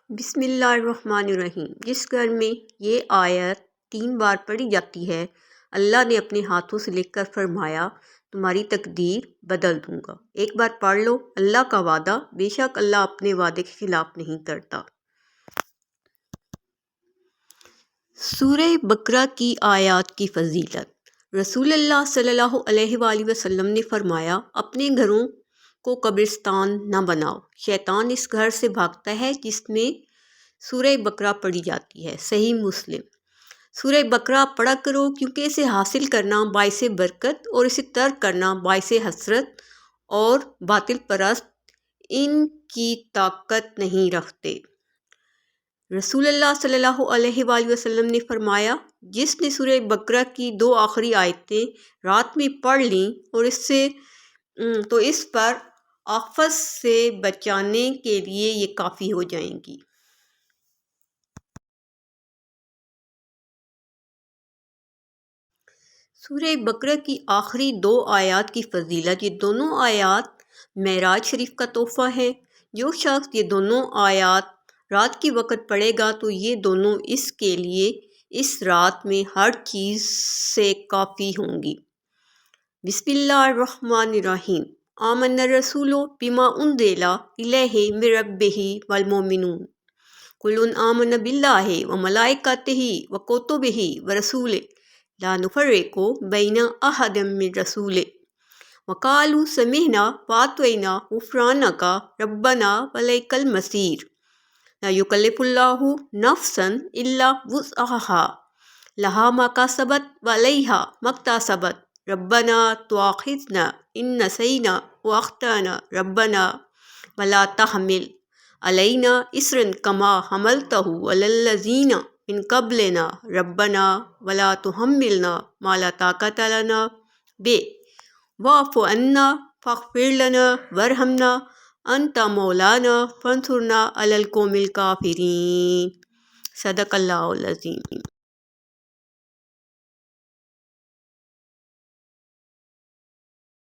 بسم اللہ الرحمن الرحیم۔ جس گھر میں یہ آیت 3 بار پڑھی جاتی ہے، اللہ نے اپنے ہاتھوں سے لکھ کر فرمایا تمہاری تقدیر بدل دوں گا۔ ایک بار پڑھ لو، اللہ کا وعدہ، بے شک اللہ اپنے وعدے کے خلاف نہیں کرتا۔ سورہ بقرہ کی آیات کی فضیلت۔ رسول اللہ صلی اللہ علیہ وآلہ وسلم نے فرمایا اپنے گھروں کو قبرستان نہ بناؤ، شیطان اس گھر سے بھاگتا ہے جس میں سورہ بقرہ پڑھی جاتی ہے۔ صحیح مسلم۔ سورہ بقرہ پڑھا کرو کیونکہ اسے حاصل کرنا باعث برکت اور اسے ترک کرنا باعث حسرت، اور باطل پرست ان کی طاقت نہیں رکھتے۔ رسول اللہ صلی اللہ علیہ وآلہ وسلم نے فرمایا جس نے سورہ بقرہ کی 2 آخری آیتیں رات میں پڑھ لیں اور تو اس پر آفت سے بچانے کے لیے یہ کافی ہو جائیں گی۔ سورہ بقرہ کی آخری 2 آیات کی فضیلت۔ یہ دونوں آیات معراج شریف کا تحفہ ہیں۔ جو شخص یہ دونوں آیات رات کے وقت پڑھے گا تو یہ دونوں اس کے لیے اس رات میں ہر چیز سے کافی ہوں گی۔ بسم اللہ الرحمن الرحیم۔ آمن الرسول بما انزل الیہ من ربہ والمؤمنون کل آمن باللہ وملائکتہ وکتبہ ورسلہ لا نفرق بین احد من رسلہ وقالوا سمعنا واطعنا غفرانک ربنا والیک المصیر لا یکلف اللہ نفسا الا وسعها لہا ما کسبت وعلیہا ما اکتسبت ربنا تؤاخذنا ان نسینا واخطأنا ربنا ولا تحمل علینا اصرا کما حملتہ علی الذین من قبلنا ربنا ولا تحملنا ما لا طاقت لنا به واعف عنا واغفر لنا وارحمنا انت مولانا فانصرنا علی القوم الکافرین۔ صدق اللہ العظیم۔